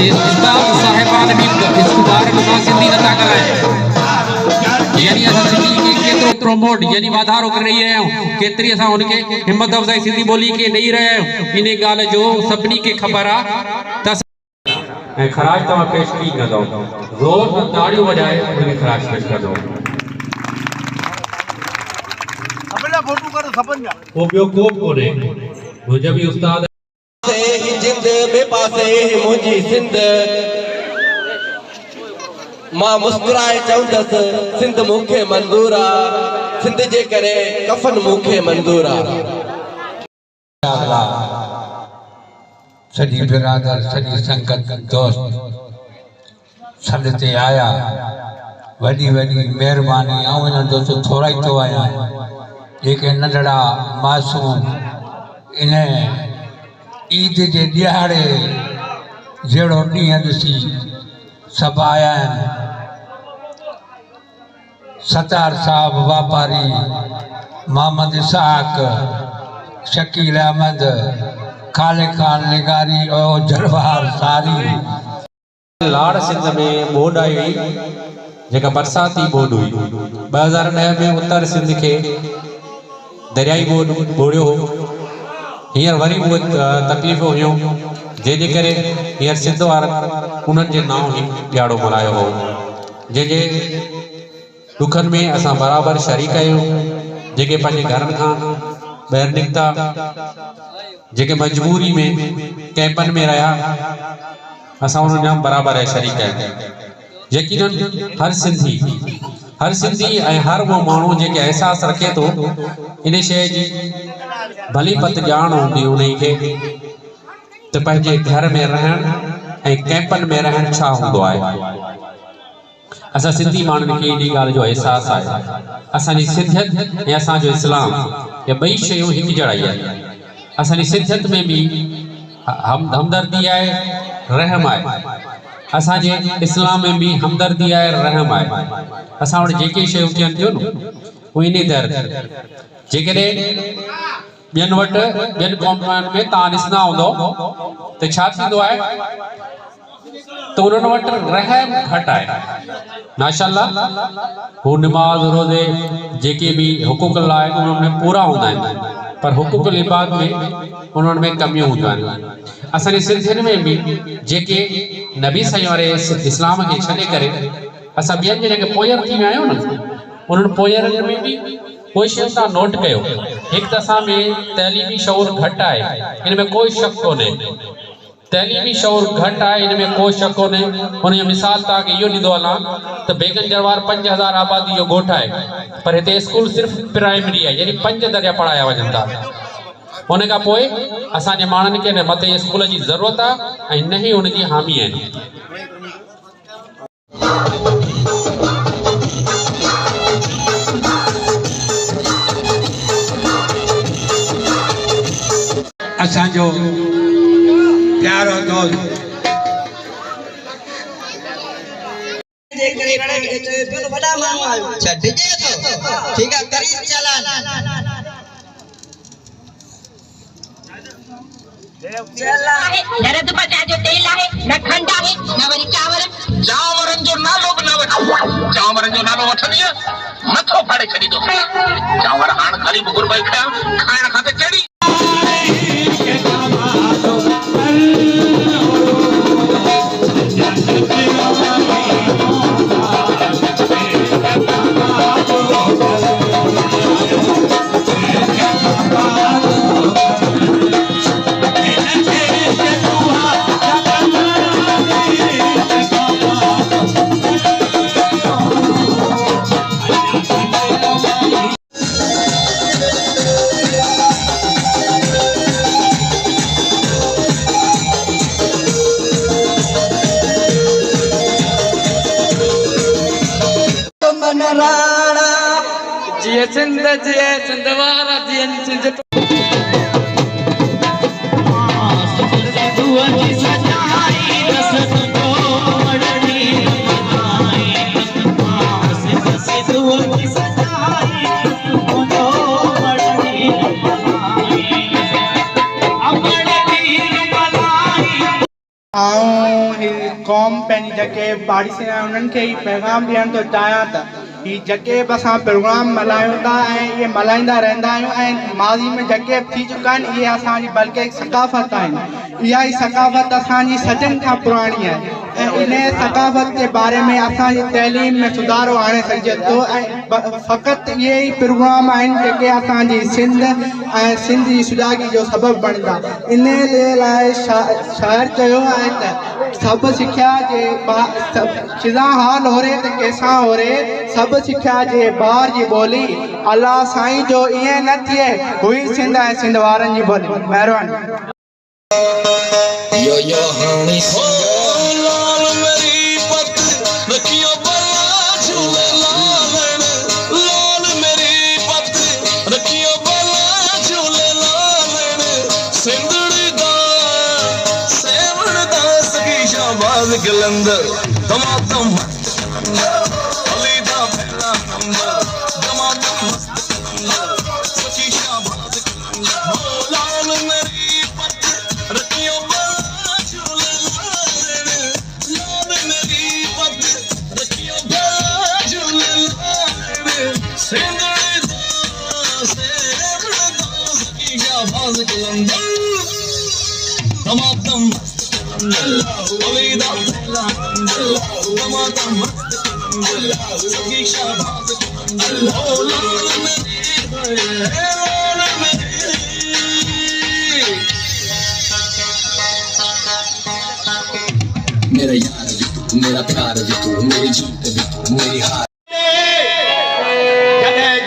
उस्ताद साहिबान भी इस्कुबार नुमा सिंधी नथा कराए यानी असा सिंधी के केतरो प्रमोट यानी वाधारो कर रही है केतरी असा उनके हिम्मत अफजाई सिंधी बोली के नहीं रहे इन गाल जो सबनी के खबर आ तस ए खराज तमा पेश की न दो जोर से ताड़ियों बजाए उनके खराज पेश कर दो अबला फोटो करो सपन वो बियो कोप कोने मुझे भी उस्ताद से ही जिंद बेपासे ही मुंजी सिंध मां मुस्कुराए चौंदस सिंध मुखे मंजूरा सिंध जे करे कफन मुखे मंजूरा सॼी बिरादर सॼी संगत दोस्त सॾ ते आया वॾी वॾी महिरबानी ऐं इन्हनि दोस्त थोरा ई थो आहियां जेके नंढड़ा मासूम इन ईद जे ॾियारे जहिड़ो ॾींहुं ॾिसी सभु आया आहिनि सतार साहब वापारी मोहम्मद इसहाक शकील अहमद खाले खान निगारी और जरवार सारी लाड़ सिंध में बोड आई हुई जेका बरसाती बोड हुई 2009 में उत्तर सिंध के दरियाई बोड बोड़ियो हो हींअर वरी वो तकलीफ़ हुयूं जंहिंजे करे हींअर सिंध वारनि उन्हनि जे नाम ई ॾियारो मल्हायो हो जंहिंजे दुखनि में असां बराबरि शरीक आहियूं जेके पंहिंजे घरनि खां ॿाहिरि निकिता जेके मजबूरी में कैंपनि में रहा असां उन्हनि जा बराबरि शरीक आहियूं यकीनन हर सिंधी ऐं हर वो माण्हू जेके एहसास रखे थो इन शइ जी भली पत ॼाण हूंदी उन्हीं खे त पंहिंजे घर में रहण ऐं कैंपनि में रहण छा हूंदो आहे असां सिंधी माण्हुनि खे इन ॻाल्हि जो एहसास आहे असांजी सिंधियत ऐं असांजो इस्लाम ये ॿई शयूं हिकु जहिड़ा ई आहिनि असांजी सिंधियत में भी हमदर्दी आहे रहम आहे असांजे इस्लाम में भी हमदर्दी आहे रहम आहे असां वटि जेके शयूं थियनि थियूं न उहे इन दर जेकॾहिं ॿियनि वटि ॿियनि क़ौमुनि में तव्हां ॾिसंदा हूंदो त छा थींदो आहे त उन्हनि वटि रहम घटि आहे माशाअल्लाह हू नमाज़ रोज़े जेके भी हुकूक लाइ उन्हनि में पूरा हूंदा आहिनि पर हुकूक इबाद में उन्हनि में कमियूं हूंदियूं आहिनि असांजे सिंधियुनि में भी जेके नबी साईं वारे इस्लाम खे छॾे करे असां ॿियनि जे जेके पोयर थी विया आहियूं न उन्हनि पोयरनि में भी कोई शइ तव्हां नोट कयो हिकु त असां में तइलीमी शऊर घटि आहे इन में कोई शक कोन्हे तइलीमी शऊर घटि आहे इन में कोई शक कोन्हे उन जो मिसाल तव्हांखे इहो ॾींदो हलां त बेगन जरवार 5000 आबादी जो ॻोठु आहे पर हिते स्कूल सिर्फ़ु प्राइमरी आहे यानी 5 दर्जा पढ़ाया वञनि था उन खां पोइ असांजे माण्हुनि खे मथे स्कूल जी ज़रूरत आहे ऐं न ई उन जी हामी आहिनि असांजो प्यारो दोस्त ठीक है करीब चलान नरद पता जो तेल आहे न खंड आहे न वरी चावर चावरन जो नालो न वठ चावरन जो नालो वठनी मथो फाड़े छडी दो चावर हाण खाली मुकुर भाई खाइण खाते केड़ी जिए सिंध वारा जिए सिंध कौम पंहिंजी जेके पाड़ीसी आहिनि उन्हनि खे ई पैगाम ॾियण थो चाहियां त ही जेके बि असां प्रोग्राम मल्हायूं था ऐं इहे मल्हाईंदा रहंदा आहियूं ऐं माज़ी में जेके थी चुका आहिनि इहे असांजी बल्कि हिकु सकाफ़त आहिनि। इहा ई सकाफ़त असांजी सदियुनि खां पुराणी आहे ऐं इन सकाफ़त जे बारे में असांजी तइलीम में सुधारो आणे सघिजे थो ऐं फ़क़ति इहे ई प्रोग्राम आहिनि जेके असांजी सिंध ऐं सिंध जी सुजाॻी जो सबबु बणंदा। इन जे लाइ शाइर चयो आहे त सभु सिख्या जे चिज़ा हाल हो रे त कंहिंसां हो रे सभु सिख्या जे ॿार जी ॿोली अलाह साईं जो ईअं न थिए हुई सिंध ऐं सिंध वारनि जी ॿोली। महिरबानी। गलंदर दमादम अली दा पहला नंबर दमादम सची शाबाश लाल मेरी पत रखियो बला झूले लाल मेरी पत रखियो बला झूले सिंधड़ी दा सची शाबाश गलंदर दमादम अली दा मेरा यार भी तू, मेरा प्यार भी तू, मेरी जीत भी तू, मेरी हार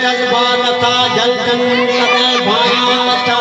जज्बात था जलकन भाया था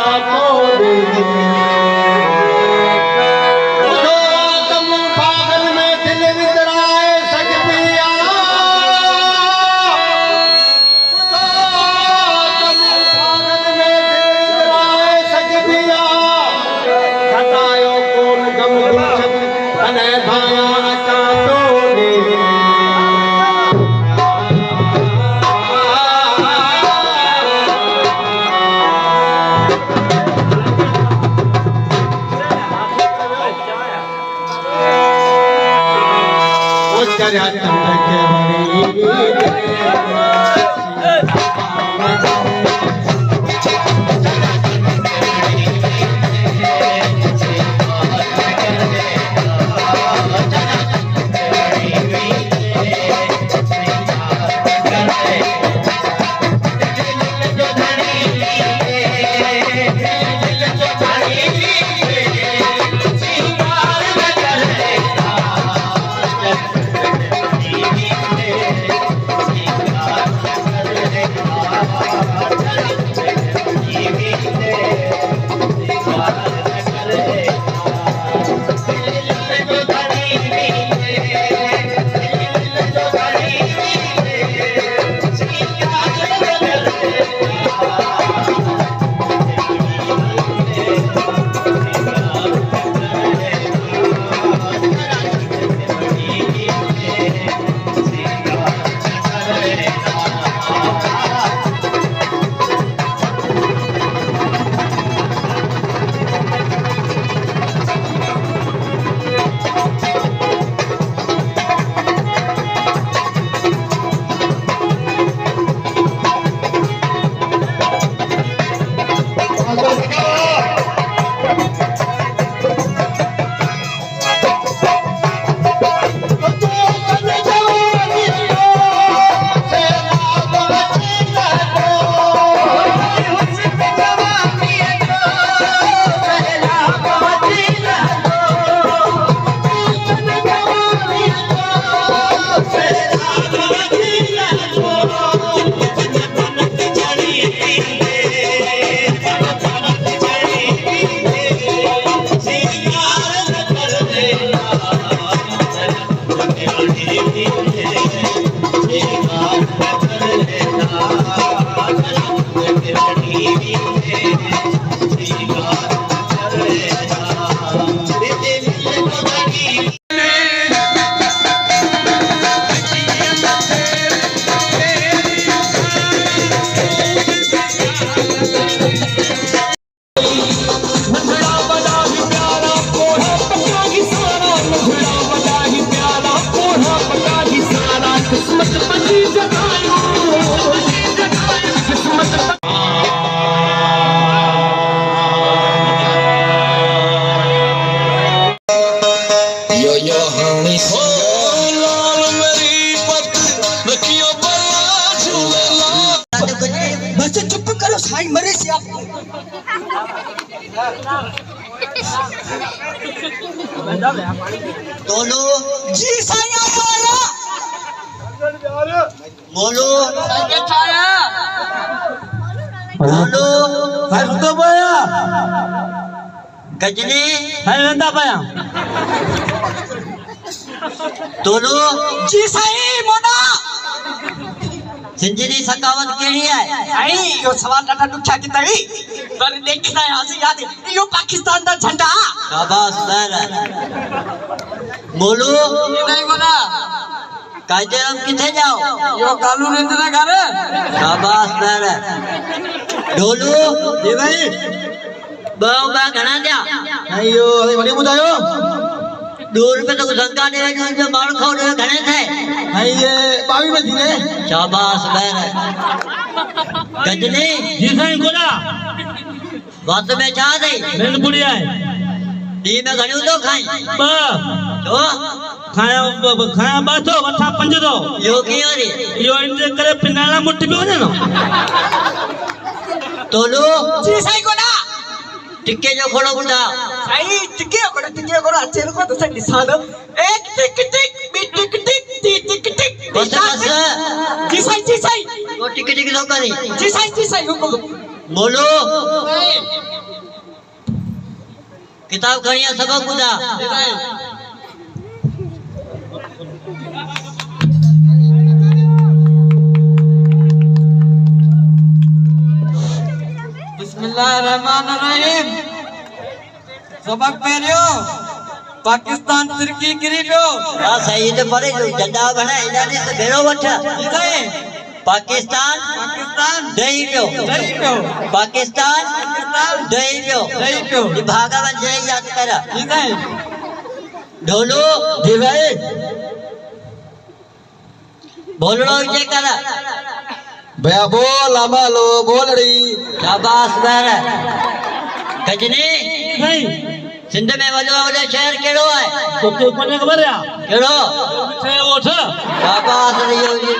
दोनों जी साईं आया बोलो बोलो तो पाया गजनी है नंदा पाया दोनों जी साईं मोना सिंजरी सकावत केड़ी है आई यो सवाल ॾाढा ॾुखिया किता ही पर देखना है हसी याद यो पाकिस्तान दा झंडा शाबाश बैर बोलो नहीं बोला कायदेरम किथे जाओ यो कालू ने तेरा घर शाबाश बैर ढोलू जी भाई बा घणा दिया अयो अरे वडी बुधायो 2 रुपए तो गंगा दे जो माल खाओ दे घणे थे भाई ये 22 में थी शाबाश बैर गजनी जी साईं गोला बात में छा दे नंद बुढ़िया है दी में घणियो तो खाई बा तो खाया बाथो वठा 5 दो यो कियो रे यो इनजे करे पिनाला मुट्ठी पे वने न तोलो जी साईं गोला टिक्के जो खोड़ो बुढ़ा साईं टिक्के खोड़ो अच्छे को तो सही दिसानो एक टिक टिक बी टिक टिक ती टिक टिक बस बस जी साईं वो टिक टिक लो करी जी साईं हुकुम बोलो किताब खड़िया सबक बुढ़ा बिस्मिल्लाहिर्रहमानिर्रहीम सबक पेरियो पाकिस्तान तुर्की गिरी पियो हां सही तो पढ़े जो झंडा बना इदाने से भेरो वठा पाकिस्तान दही पियो पाकिस्तान दही पियो ये भागवन जय याद करा ढोलू जी भाई बोलड़ो जय करा भैया बोल अमालो बोल रही शाबाश बैर गजनी नहीं सिंध में वॾो शहर केड़ो है तो के कोने खबर है केड़ो छे ओठ शाबाश रहियो जी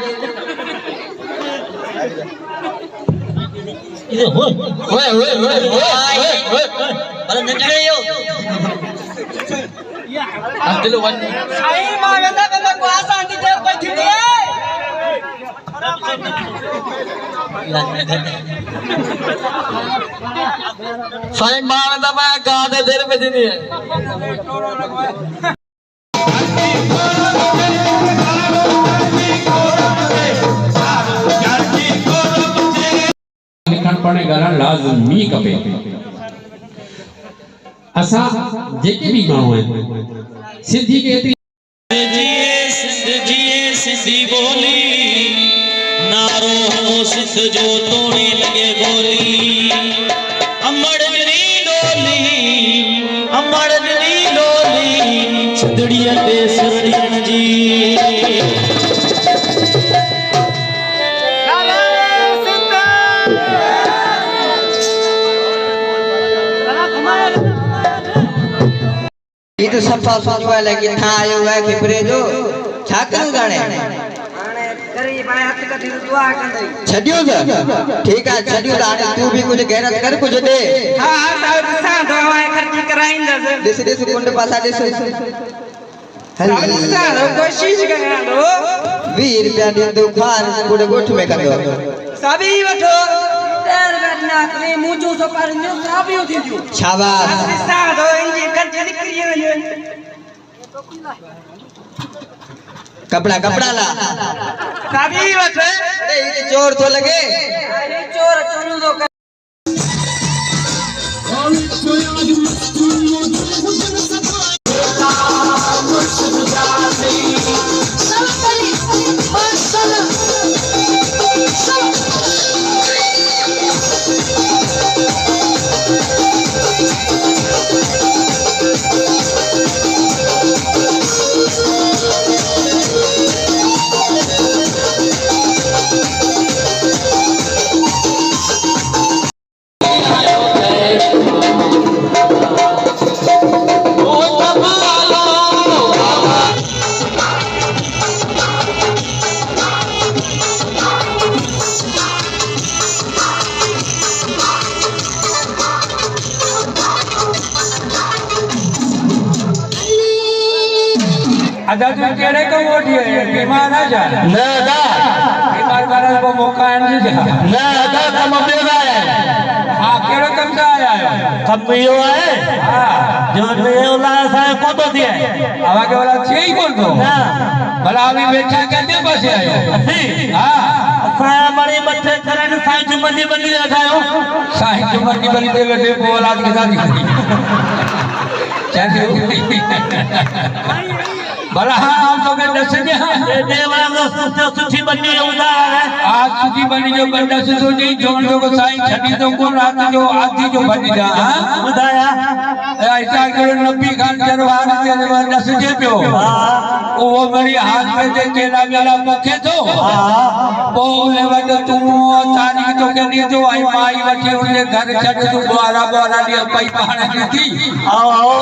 ये ओए पर नंढड़े यो दिल वन आई मांगदा के को आसान दी दे कोई थी साईं मांगदा मैं गा दे देर पे दी लिखण पढ़ण ॻाल्हाइण लाज़मी खपे असां जेके भी माण्हू आहिनि सिंधी खे एतिरी सिंधी बोली नारो हो सिंध जो तोड़े लगे बोली अमड़ डोली सिंधड़ीअ ते सुरड़ियन जी ये तो सफा सोचवा लगी था आयो है खिबरे जो छा करू गाने गरीब आए हथ कटी दुआ कंदई छडियो जा ठीक है छडियो लाने तू भी कुछ गैरत कर कुछ दे हां साहब सा दवाएं खर्ची कराइंदस देस कुंड पासा देस सारो कोशिश करो 20 रुपया दे दो खान कुड़ गोठ में कर दो सभी वठो तेर करना ने मुजो सो पर न्यू साबियो थी जो शाबाश सारो इंजी खर्ची निकली वने कपड़ा ला सभी वठो ए चोर तो लगे अरे चोर चोरू तो अदा तू केड़े को वोटी है बीमार है जा न अदा बीमार करने को मौका है जा न अदा कम बेगा है हां केड़े कम से आया है कम यो है हां जो ये वाला सा को तो दिया है आवा के वाला छे ही बोल दो ना भला अभी बैठा के पासे आयो हां सा हमारे मथे करन साईं जुमनी बनी लगायो साईं जुमनी बनी दे बैठे को औलाद के शादी भला हम तो के दस जे देवा सुठी बनी उदार है आज सुठी बनी जो बंदा सुधो नहीं जोन जो साईं छड़ी तो को रात जो आधी जो बनी जा बुधाया ऐसा करो नबी खान दरबार के दस जे पियो वो मेरी हाथ में दे केला मेला मुखे तो बोले वड तू तारीख तो के लिए जो आई माई वठी उनले घर छड़ तू बोरा बोरा लिए पई पाने थी आओ आओ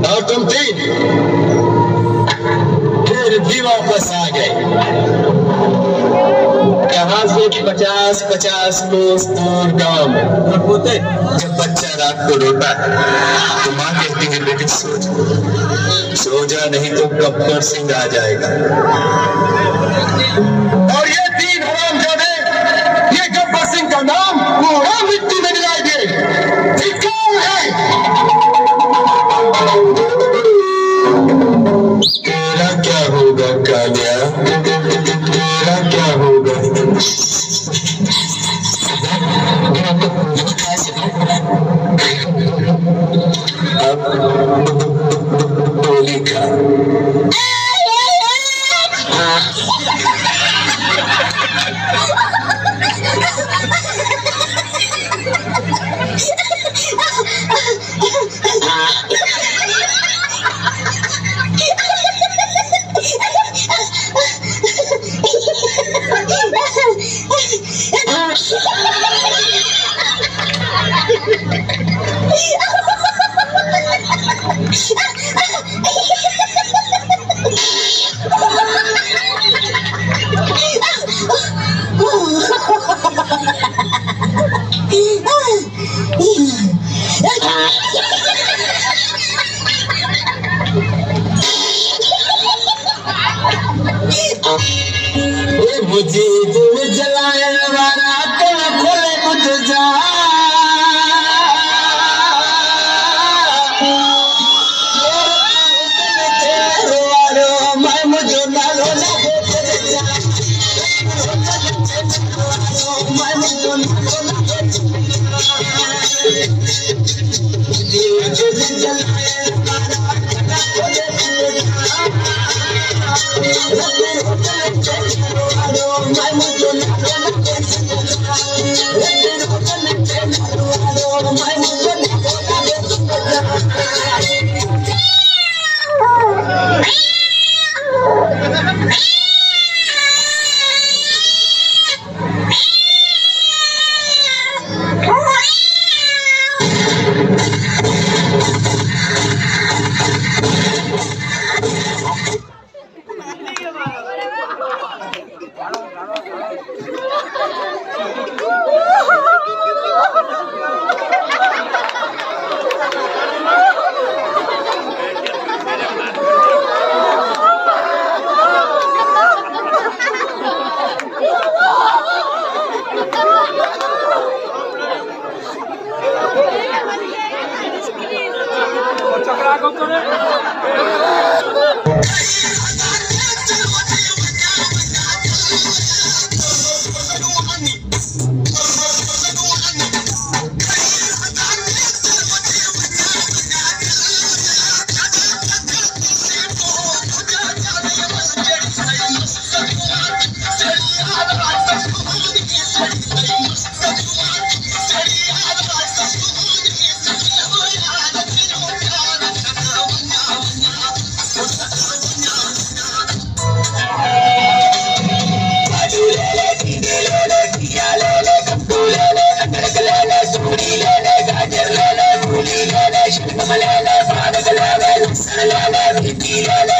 और तुम तीन फिर भी वापस आ गए। कहाँ से 50-50 कोस दूर गाँव में। और पोते जब बच्चा रात को रोता है तो माँ कहती है बेटे सो जा नहीं तो गब्बर सिंह आ जाएगा। और ये तीन हरामजादे ये गब्बर सिंह का नाम पूरा मिट्टी में मिला दिए। कौन है? तेरा क्या होगा कालिया, तेरा क्या होगा? अब गोली खा। मुझे दिल जलाए वाला तो खोले मुझे जा मैं मुझे नालो ना मैं Thank you.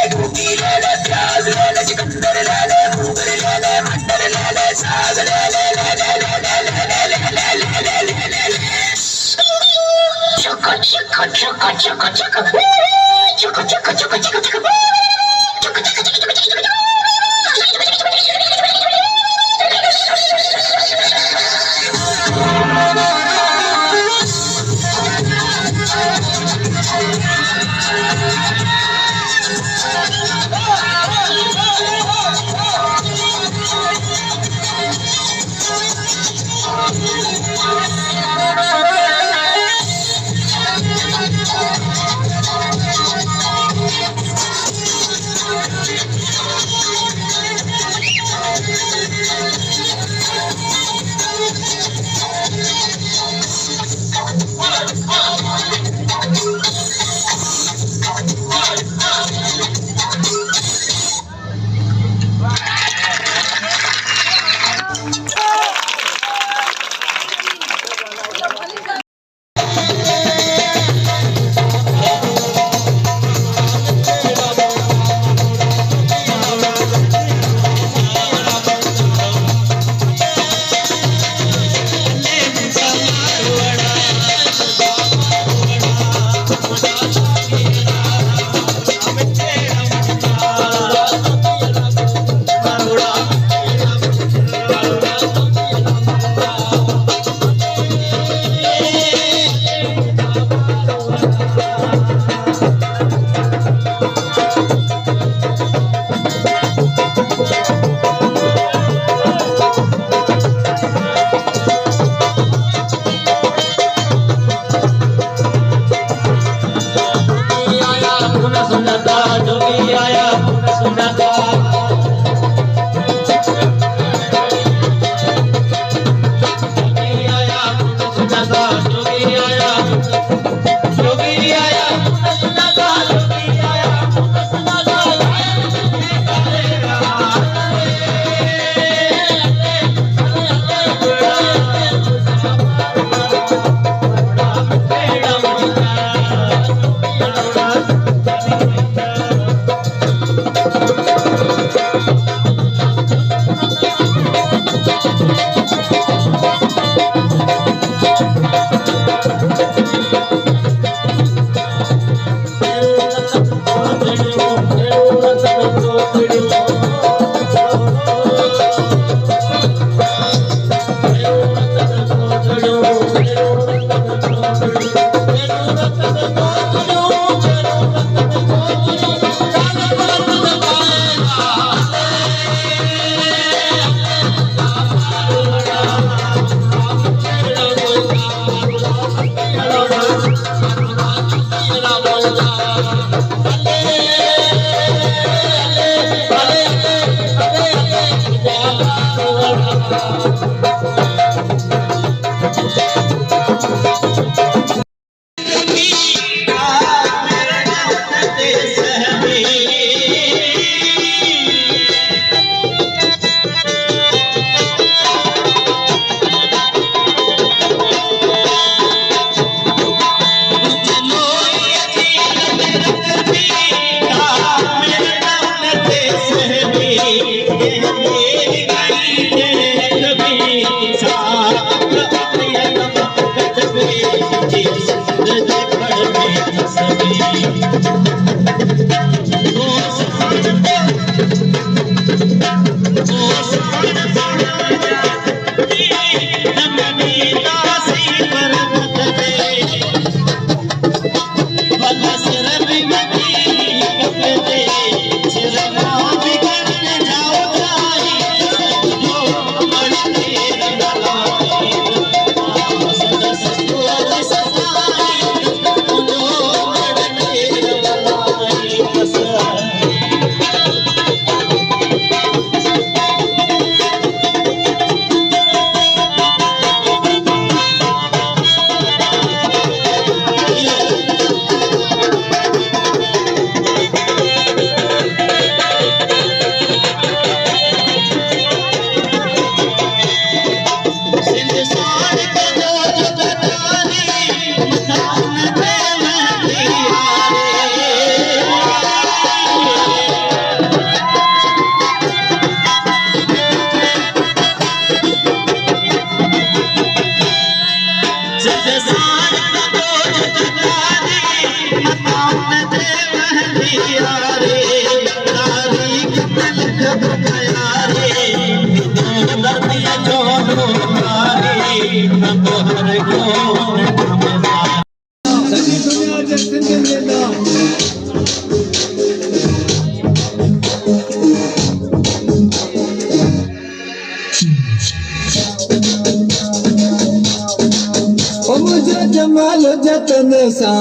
मुझे जमाल जतन सा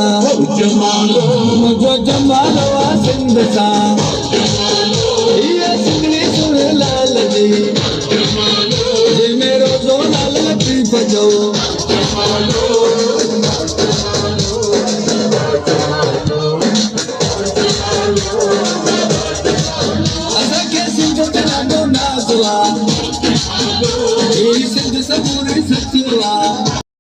मुझे जमाल वा सिंध सा ये सिंगली सुन लाल जी जे मेरो जो लाल लती बजो असा के सिंध तना नाज़वा ये सिंध सबूरी सचवा